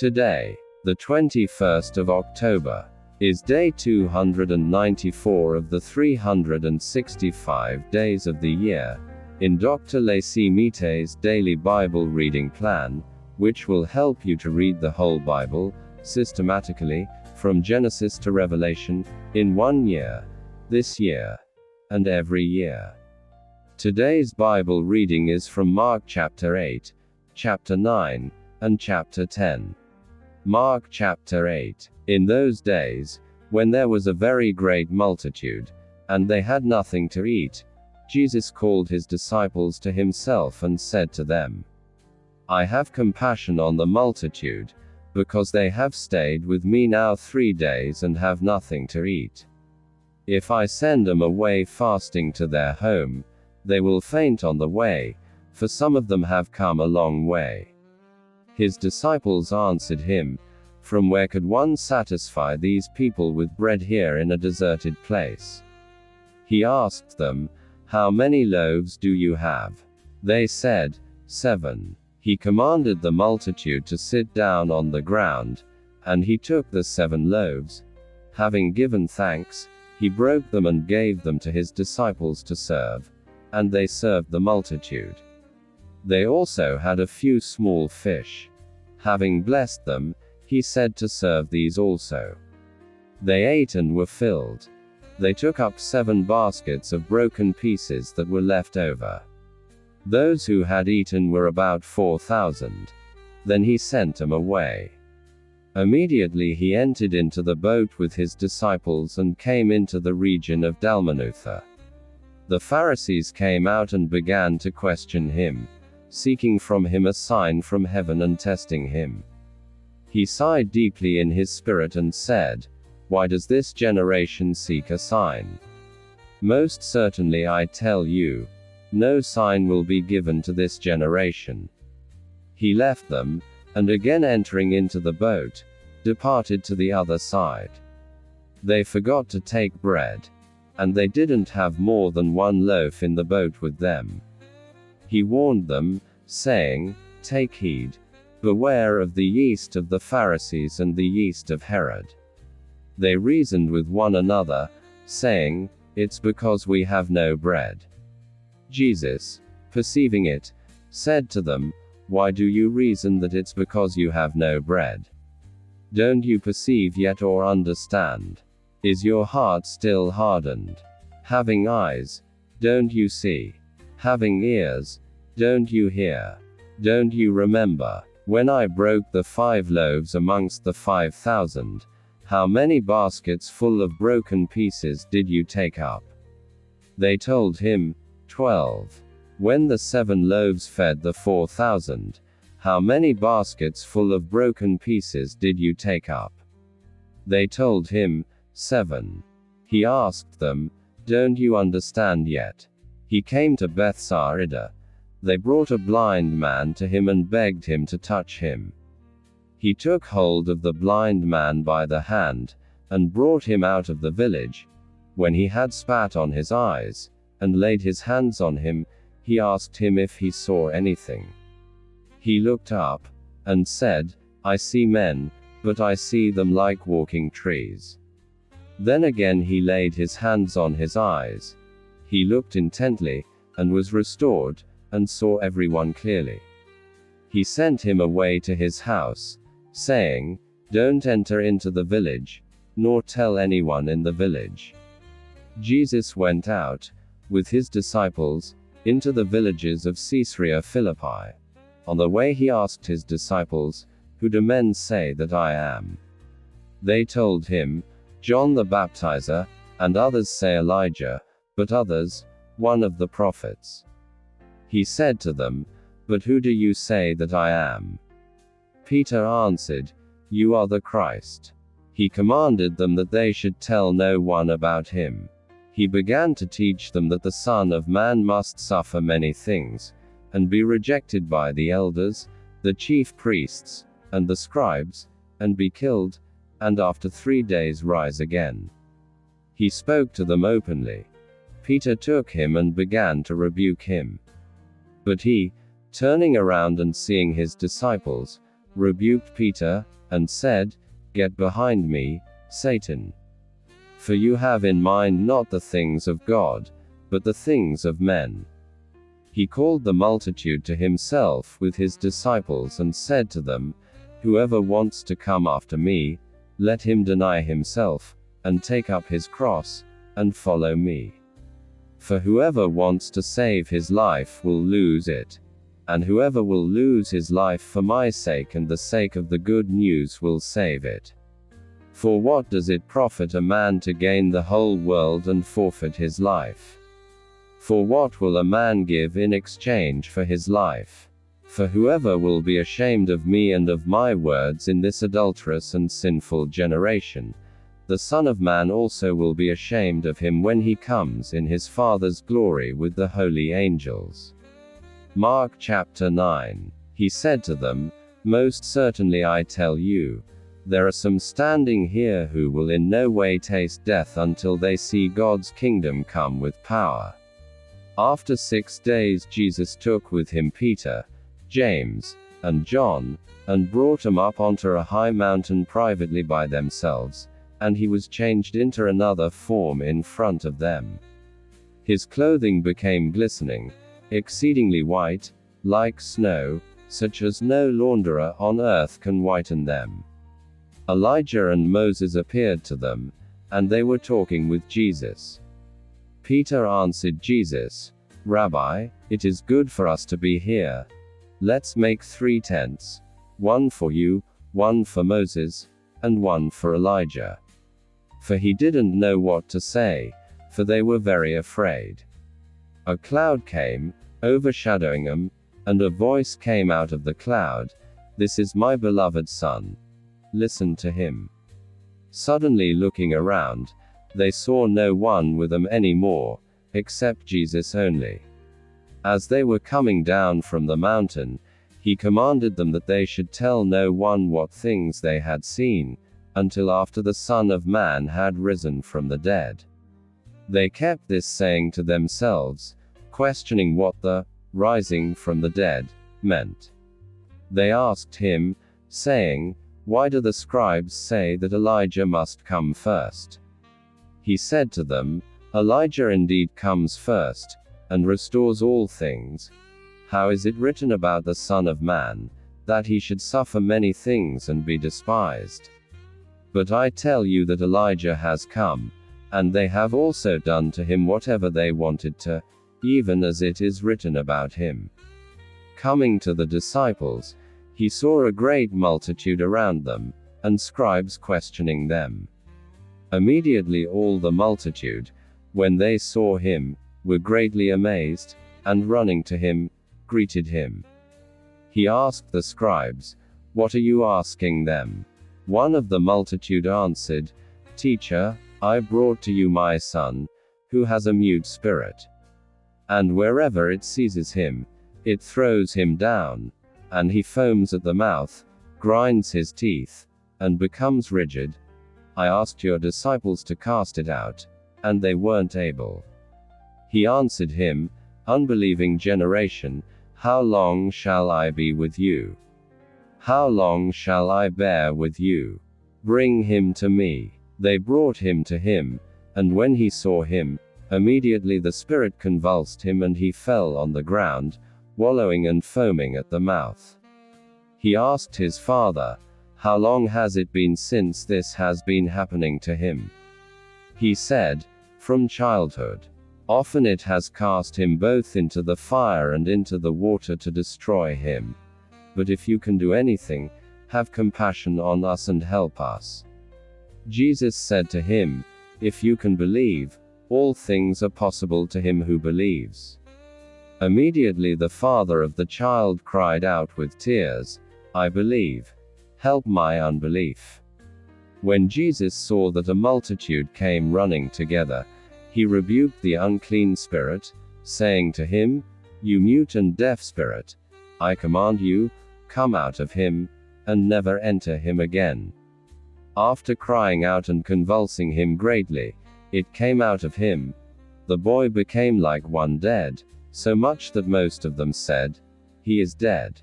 Today, the 21st of October, is day 294 of the 365 days of the year, in Dr. Leesi Mitee's daily Bible reading plan, which will help you to read the whole Bible, systematically, from Genesis to Revelation, in 1 year, this year, and every year. Today's Bible reading is from Mark chapter 8, chapter 9, and chapter 10. Mark chapter 8. In those days, when there was a very great multitude, and they had nothing to eat, Jesus called his disciples to himself and said to them, I have compassion on the multitude, because they have stayed with me now 3 days and have nothing to eat. If I send them away fasting to their home, they will faint on the way, for some of them have come a long way. His disciples answered him, From where could one satisfy these people with bread here in a deserted place? He asked them, How many loaves do you have? They said, 7. He commanded the multitude to sit down on the ground, and he took the 7 loaves. Having given thanks, he broke them and gave them to his disciples to serve, and they served the multitude. They also had a few small fish. Having blessed them, he said to serve these also. They ate and were filled. They took up 7 baskets of broken pieces that were left over. Those who had eaten were about 4,000. Then he sent them away. Immediately he entered into the boat with his disciples and came into the region of Dalmanutha. The Pharisees came out and began to question him, seeking from him a sign from heaven and testing him. He sighed deeply in his spirit and said, Why does this generation seek a sign? Most certainly I tell you, no sign will be given to this generation. He left them, and again entering into the boat, departed to the other side. They forgot to take bread, and they didn't have more than 1 loaf in the boat with them. He warned them, saying, Take heed, beware of the yeast of the Pharisees and the yeast of Herod. They reasoned with one another, saying, It's because we have no bread. Jesus, perceiving it, said to them, Why do you reason that it's because you have no bread? Don't you perceive yet or understand? Is your heart still hardened? Having eyes, don't you see? Having ears, don't you hear? Don't you remember, when I broke the 5 loaves amongst the 5,000, how many baskets full of broken pieces did you take up? They told him, 12. When the 7 loaves fed the 4,000, how many baskets full of broken pieces did you take up? They told him, 7. He asked them, Don't you understand yet? He came to Bethsaida. They brought a blind man to him and begged him to touch him. He took hold of the blind man by the hand, and brought him out of the village. When he had spat on his eyes, and laid his hands on him, he asked him if he saw anything. He looked up, and said, I see men, but I see them like walking trees. Then again he laid his hands on his eyes. He looked intently, and was restored, and saw everyone clearly. He sent him away to his house, saying, Don't enter into the village, nor tell anyone in the village. Jesus went out, with his disciples, into the villages of Caesarea Philippi. On the way he asked his disciples, Who do men say that I am? They told him, John the Baptizer, and others say Elijah, but others, one of the prophets. He said to them, But who do you say that I am? Peter answered, You are the Christ. He commanded them that they should tell no one about him. He began to teach them that the Son of Man must suffer many things, and be rejected by the elders, the chief priests, and the scribes, and be killed, and after 3 days rise again. He spoke to them openly. Peter took him and began to rebuke him. But he, turning around and seeing his disciples, rebuked Peter, and said, "Get behind me, Satan. For you have in mind not the things of God, but the things of men." He called the multitude to himself with his disciples and said to them, "Whoever wants to come after me, let him deny himself, and take up his cross, and follow me. For whoever wants to save his life will lose it. And whoever will lose his life for my sake and the sake of the good news will save it. For what does it profit a man to gain the whole world and forfeit his life? For what will a man give in exchange for his life? For whoever will be ashamed of me and of my words in this adulterous and sinful generation, the Son of Man also will be ashamed of him when he comes in his Father's glory with the holy angels." Mark chapter 9. He said to them, "Most certainly I tell you, there are some standing here who will in no way taste death until they see God's kingdom come with power." After 6 days Jesus took with him Peter, James, and John, and brought them up onto a high mountain privately by themselves, and he was changed into another form in front of them. His clothing became glistening, exceedingly white, like snow, such as no launderer on earth can whiten them. Elijah and Moses appeared to them, and they were talking with Jesus. Peter answered Jesus, "Rabbi, it is good for us to be here. Let's make 3 tents, one for you, one for Moses, and one for Elijah." For he didn't know what to say, for they were very afraid. A cloud came, overshadowing them, and a voice came out of the cloud, "This is my beloved Son. Listen to him." Suddenly looking around, they saw no one with them any more, except Jesus only. As they were coming down from the mountain, he commanded them that they should tell no one what things they had seen, until after the Son of Man had risen from the dead. They kept this saying to themselves, questioning what the "rising from the dead" meant. They asked him, saying, "Why do the scribes say that Elijah must come first?" He said to them, "Elijah indeed comes first, and restores all things. How is it written about the Son of Man, that he should suffer many things and be despised? But I tell you that Elijah has come, and they have also done to him whatever they wanted to, even as it is written about him." Coming to the disciples, he saw a great multitude around them, and scribes questioning them. Immediately all the multitude, when they saw him, were greatly amazed, and running to him, greeted him. He asked the scribes, "What are you asking them?" One of the multitude answered, "Teacher, I brought to you my son, who has a mute spirit. And wherever it seizes him, it throws him down, and he foams at the mouth, grinds his teeth, and becomes rigid. I asked your disciples to cast it out, and they weren't able." He answered him, "Unbelieving generation, how long shall I be with you? How long shall I bear with you? Bring him to me." They brought him to him, and when he saw him, immediately the spirit convulsed him and he fell on the ground, wallowing and foaming at the mouth. He asked his father, "How long has it been since this has been happening to him?" He said, "From childhood. Often it has cast him both into the fire and into the water to destroy him. But if you can do anything, have compassion on us and help us." Jesus said to him, "If you can believe, all things are possible to him who believes." Immediately the father of the child cried out with tears, "I believe. Help my unbelief." When Jesus saw that a multitude came running together, he rebuked the unclean spirit, saying to him, "You mute and deaf spirit, I command you, come out of him, and never enter him again." After crying out and convulsing him greatly, it came out of him. The boy became like one dead, so much that most of them said, "He is dead."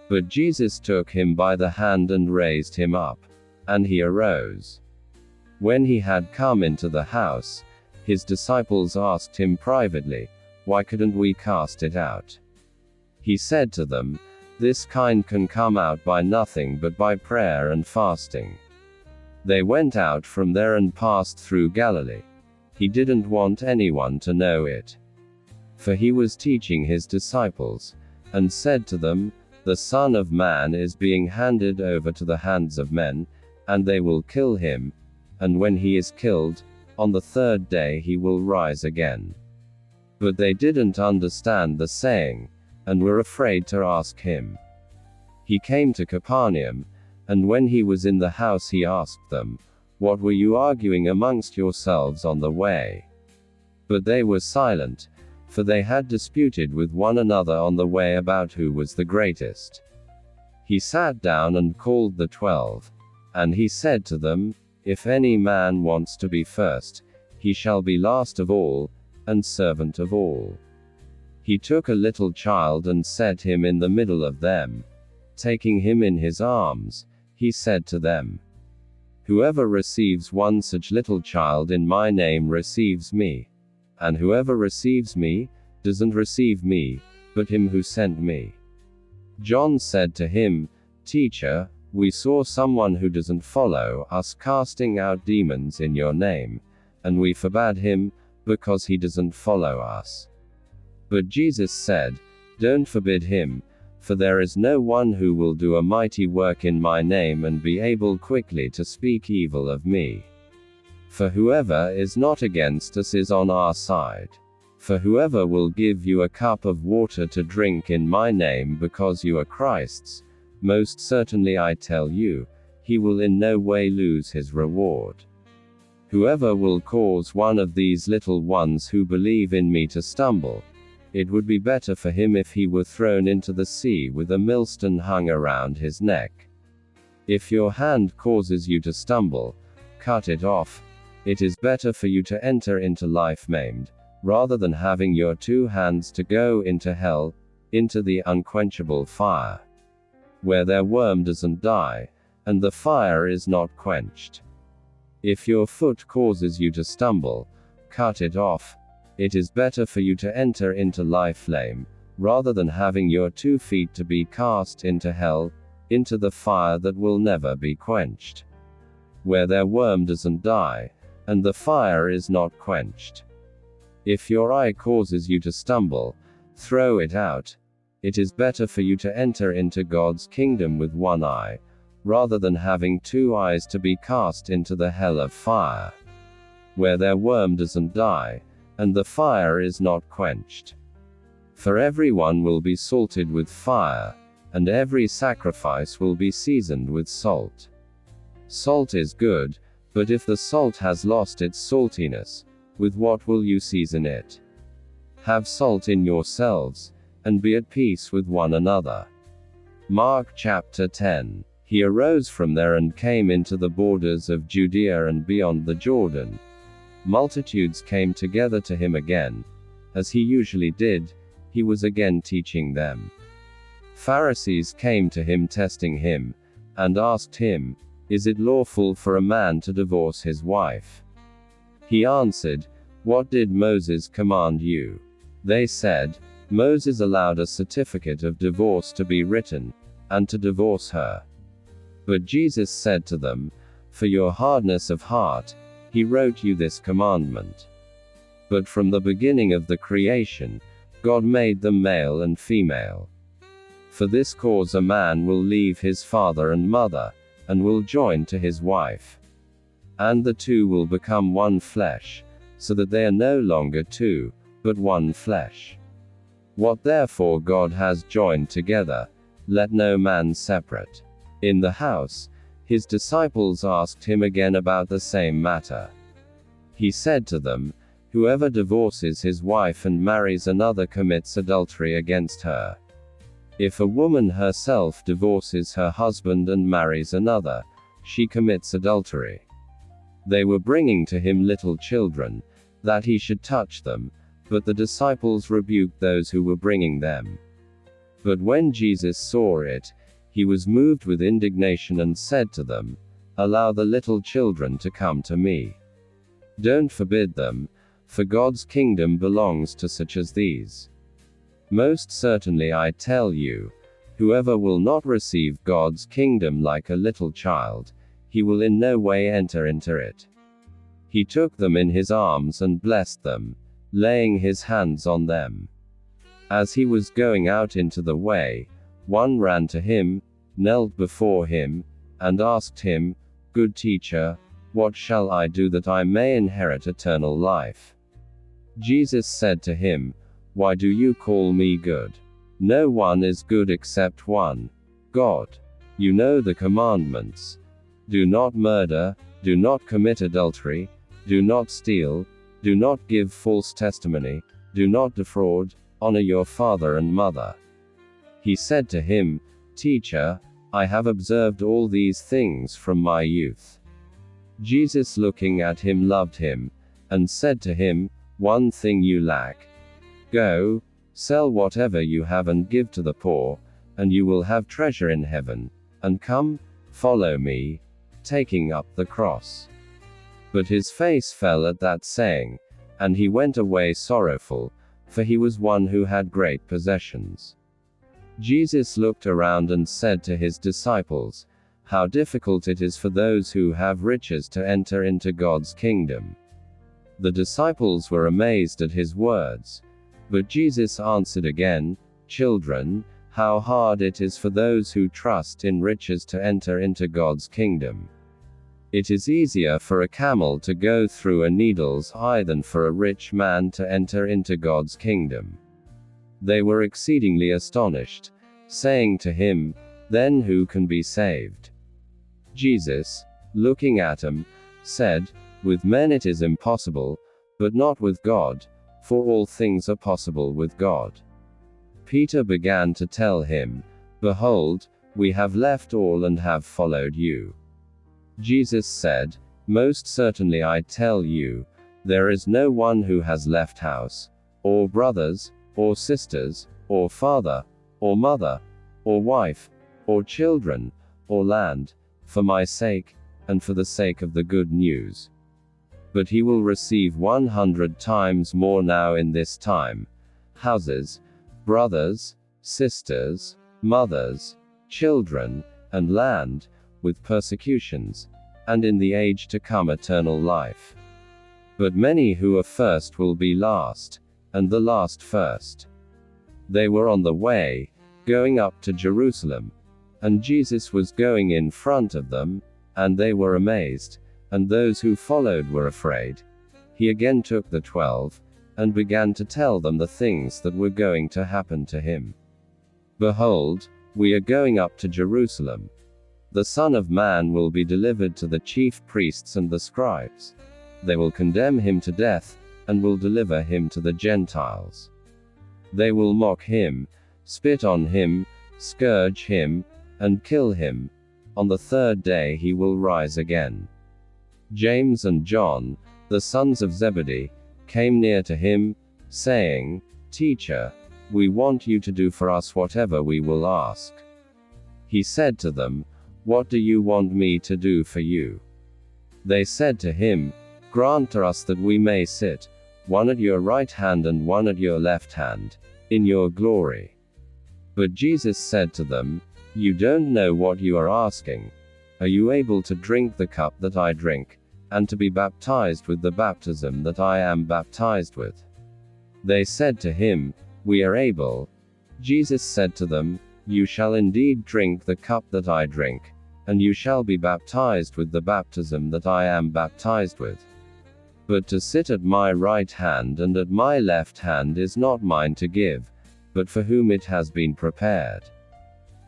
But Jesus took him by the hand and raised him up. And he arose. When he had come into the house, his disciples asked him privately, "Why couldn't we cast it out?" He said to them, "This kind can come out by nothing but by prayer and fasting." They went out from there and passed through Galilee. He didn't want anyone to know it. For he was teaching his disciples, and said to them, "The Son of Man is being handed over to the hands of men, and they will kill him, and when he is killed, on the third day he will rise again." But they didn't understand the saying, and were afraid to ask him. He came to Capernaum, and when he was in the house he asked them, "What were you arguing amongst yourselves on the way?" But they were silent, for they had disputed with one another on the way about who was the greatest. He sat down and called the 12. And he said to them, "If any man wants to be first, he shall be last of all, and servant of all." He took a little child and set him in the middle of them. Taking him in his arms, he said to them, "Whoever receives one such little child in my name receives me. And whoever receives me, doesn't receive me, but him who sent me." John said to him, "Teacher, we saw someone who doesn't follow us casting out demons in your name, and we forbade him, because he doesn't follow us." But Jesus said, "Don't forbid him, for there is no one who will do a mighty work in my name and be able quickly to speak evil of me. For whoever is not against us is on our side. For whoever will give you a cup of water to drink in my name because you are Christ's, most certainly I tell you, he will in no way lose his reward. Whoever will cause one of these little ones who believe in me to stumble, it would be better for him if he were thrown into the sea with a millstone hung around his neck. If your hand causes you to stumble, cut it off. It is better for you to enter into life maimed, rather than having your two hands to go into hell, into the unquenchable fire, where their worm doesn't die, and the fire is not quenched. If your foot causes you to stumble, cut it off. It is better for you to enter into life lame, rather than having your 2 feet to be cast into hell, into the fire that will never be quenched, where their worm doesn't die, and the fire is not quenched. If your eye causes you to stumble, throw it out. It is better for you to enter into God's kingdom with one eye, rather than having 2 eyes to be cast into the hell of fire, where their worm doesn't die, and the fire is not quenched. For everyone will be salted with fire, and every sacrifice will be seasoned with salt. Salt is good, but if the salt has lost its saltiness, with what will you season it? Have salt in yourselves, and be at peace with one another. Mark chapter 10. He arose from there and came into the borders of Judea and beyond the Jordan. Multitudes came together to him again. As he usually did, he was again teaching them. Pharisees came to him testing him, and asked him, "Is it lawful for a man to divorce his wife?" He answered, "What did Moses command you?" They said, "Moses allowed a certificate of divorce to be written, and to divorce her." But Jesus said to them, "For your hardness of heart, he wrote you this commandment. But from the beginning of the creation, God made them male and female. For this cause a man will leave his father and mother, and will join to his wife. And the two will become one flesh, so that they are no longer two, but one flesh. What therefore God has joined together, let no man separate." In the house, his disciples asked him again about the same matter. He said to them, "Whoever divorces his wife and marries another commits adultery against her. If a woman herself divorces her husband and marries another, she commits adultery." They were bringing to him little children, that he should touch them, but the disciples rebuked those who were bringing them. But when Jesus saw it, he was moved with indignation and said to them, "Allow the little children to come to me. Don't forbid them, for God's kingdom belongs to such as these. Most certainly I tell you, whoever will not receive God's kingdom like a little child, he will in no way enter into it." He took them in his arms and blessed them, laying his hands on them. As he was going out into the way, one ran to him, knelt before him, and asked him, "Good teacher, what shall I do that I may inherit eternal life?" Jesus said to him, "Why do you call me good? No one is good except one, God. You know the commandments. Do not murder, do not commit adultery, do not steal, do not give false testimony, do not defraud, honor your father and mother." He said to him, "Teacher, I have observed all these things from my youth." Jesus looking at him loved him, and said to him, "One thing you lack. Go, sell whatever you have and give to the poor, and you will have treasure in heaven, and come, follow me," taking up the cross. But his face fell at that saying, and he went away sorrowful, for he was one who had great possessions. Jesus looked around and said to his disciples, "How difficult it is for those who have riches to enter into God's kingdom." The disciples were amazed at his words. But Jesus answered again, "Children, how hard it is for those who trust in riches to enter into God's kingdom. It is easier for a camel to go through a needle's eye than for a rich man to enter into God's kingdom." They were exceedingly astonished, saying to him, "Then who can be saved?" Jesus, looking at him, said, "With men it is impossible, but not with God, for all things are possible with God." Peter began to tell him, "Behold, we have left all and have followed you." Jesus said, "Most certainly I tell you, there is no one who has left house, or brothers, or sisters, or father, or mother, or wife, or children, or land, for my sake, and for the sake of the good news. But he will receive 100 times more now in this time, houses, brothers, sisters, mothers, children, and land, with persecutions, and in the age to come eternal life. But many who are first will be last, and the last first." They were on the way, going up to Jerusalem, and Jesus was going in front of them, and they were amazed, and those who followed were afraid. He again took the 12, and began to tell them the things that were going to happen to him. "Behold, we are going up to Jerusalem. The Son of Man will be delivered to the chief priests and the scribes. They will condemn him to death, and will deliver him to the Gentiles. They will mock him, spit on him, scourge him, and kill him. On the third day he will rise again." James and John, the sons of Zebedee, came near to him, saying, "Teacher, we want you to do for us whatever we will ask." He said to them, "What do you want me to do for you?" They said to him, "Grant to us that we may sit, one at your right hand and one at your left hand, in your glory." But Jesus said to them, "You don't know what you are asking. Are you able to drink the cup that I drink, and to be baptized with the baptism that I am baptized with?" They said to him, "We are able." Jesus said to them, "You shall indeed drink the cup that I drink, and you shall be baptized with the baptism that I am baptized with. But to sit at my right hand and at my left hand is not mine to give, but for whom it has been prepared."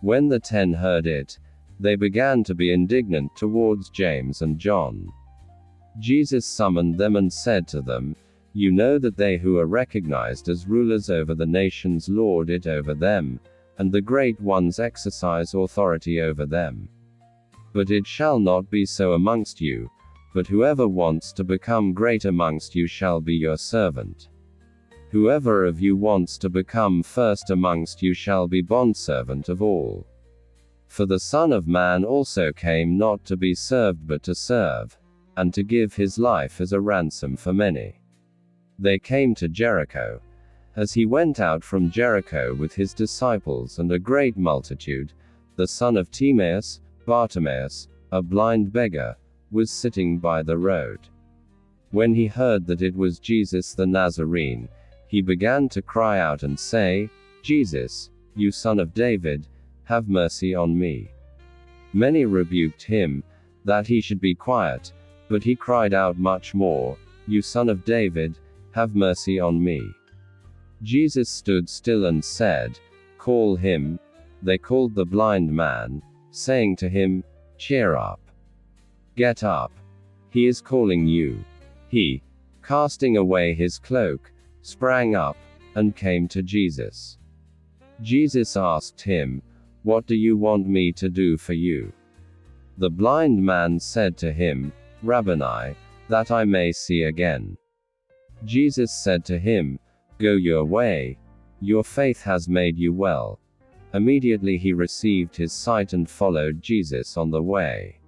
When the 10 heard it, they began to be indignant towards James and John. Jesus summoned them and said to them, "You know that they who are recognized as rulers over the nations lord it over them, and the great ones exercise authority over them. But it shall not be so amongst you, but whoever wants to become great amongst you shall be your servant. Whoever of you wants to become first amongst you shall be bondservant of all. For the Son of Man also came not to be served but to serve, and to give his life as a ransom for many. They came to Jericho. As he went out from Jericho with his disciples and a great multitude, the son of Timaeus, Bartimaeus, a blind beggar, was sitting by the road. When he heard that it was Jesus the Nazarene, he began to cry out and say, Jesus, you son of David, have mercy on me. Many rebuked him, that he should be quiet, but he cried out much more, You son of David, have mercy on me. Jesus stood still and said, Call him. They called the blind man, saying to him, Cheer up. Get up. He is calling you. He, casting away his cloak, sprang up, and came to Jesus. Jesus asked him, What do you want me to do for you? The blind man said to him, Rabboni, that I may see again. Jesus said to him, Go your way. Your faith has made you well. Immediately he received his sight and followed Jesus on the way.